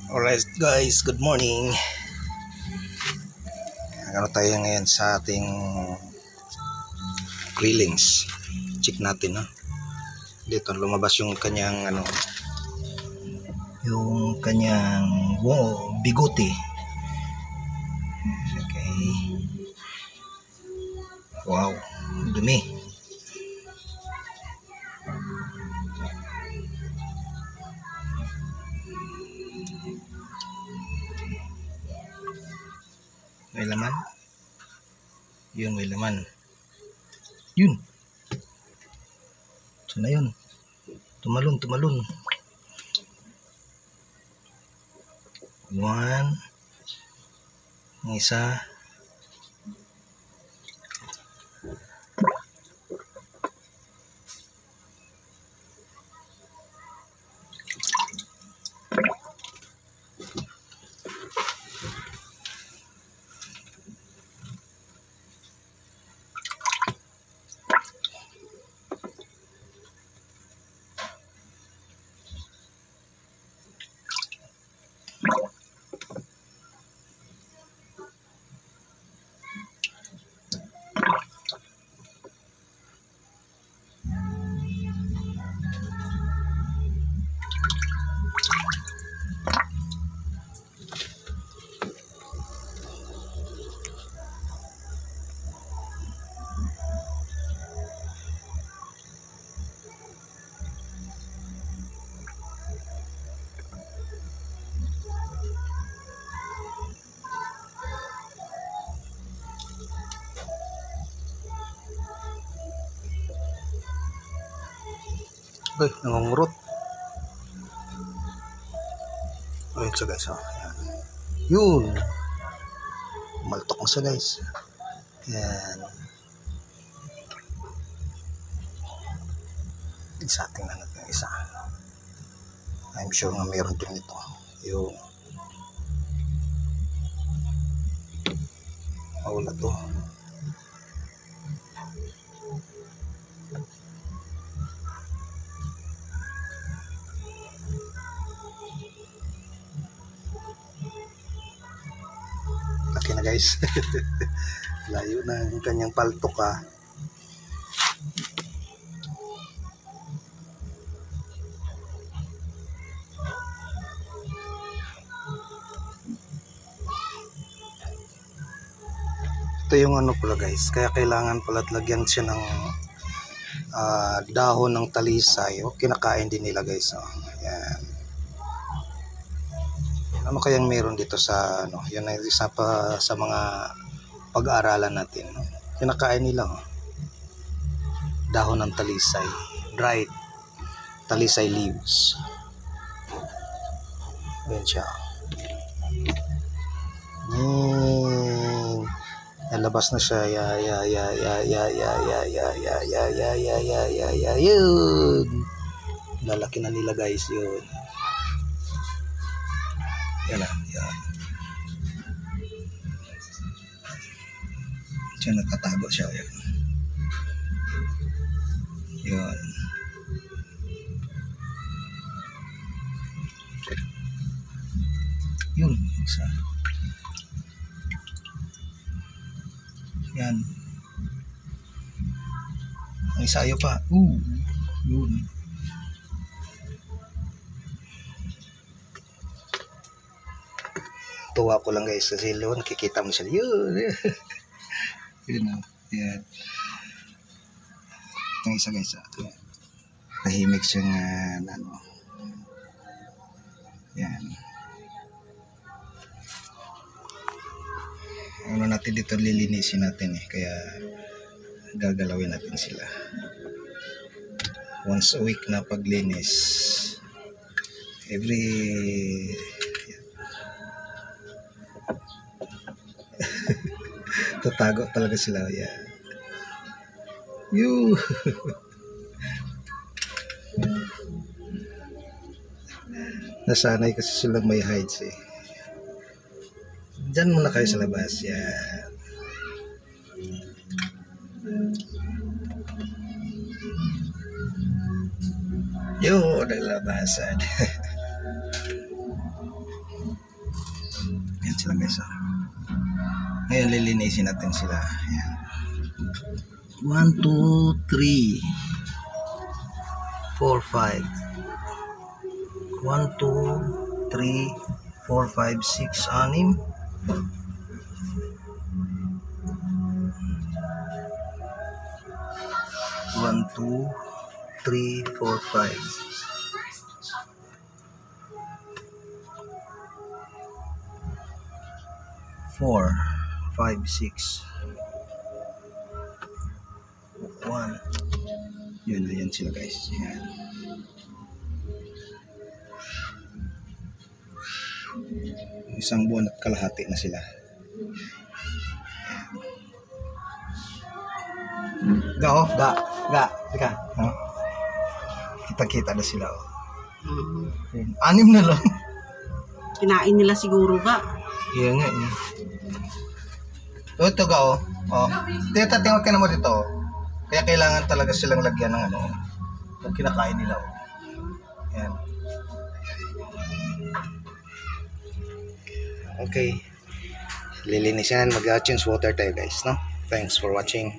Alright guys, good morning. Ano tayo ngayon sa ating grillings. Check natin, no? Dito lumabas yung kanyang yung kanyang bigote. Okay. Wow, dumi. May laman. Yun, may laman. Yun. Sana yun. Tumalon. One. Ang isa. Ay, nangungurot. Ayun siya guys, oh. Yan. Yun. Maltok na siya guys. Yan. Isa, tingnan natin yung isa. I'm sure nga mayroon din ito. Yung wala to. Laki na guys. Layo na yung kanyang paltok, ha. Ito yung pala guys, kaya kailangan pala lagyan siya ng dahon ng talisay. O, kinakain din nila guys, oh. Ayan. Ano kayang meron dito sa yan ay isa pa sa mga pag-aaralan natin, no? Kinakain nila, oh. Dahon ng talisay, dried talisay leaves. Ayan siya. Nalabas na siya. Yun. Lalaki na nila guys, yun. Yan na, yan. Diyan nakatago siya, yan. Yun. Yun, isa. Yan. Ang isayo pa. Yun. Tuwa ko lang guys kasi loon, kikita mo siya. Yun. Yun. Yan. Ang isa guys. Tahimik siyang yan. Natin dito lilinisin natin kaya gagalawin natin sila once a week na paglinis, every tatago talaga sila, yeah. Nasanay kasi silang may hides, Diyan muna kayo sa labas. Yan. Yun, naglabasan. sila guys. Ngayon lilinisin natin sila. Ayan. 1, 2, 3 4, 5 1, 2, 3 4, 5, 6, 6 1, 2, 3, 4, 5 4, 5, 6 1. Yun sila guys. Yan. Isang buwan at kalahati na sila. Teka. No? Kita-kita na sila. Yan. 6 na lang. Kinain nila siguro ba? Yan nga eh. Ito ga Tita, tingnan ka naman dito. Kaya kailangan talaga silang lagyan ng ano. Yung kinakain nila. Yan. Okay. Lilinisan, mag-change water tayo guys, no? Thanks for watching.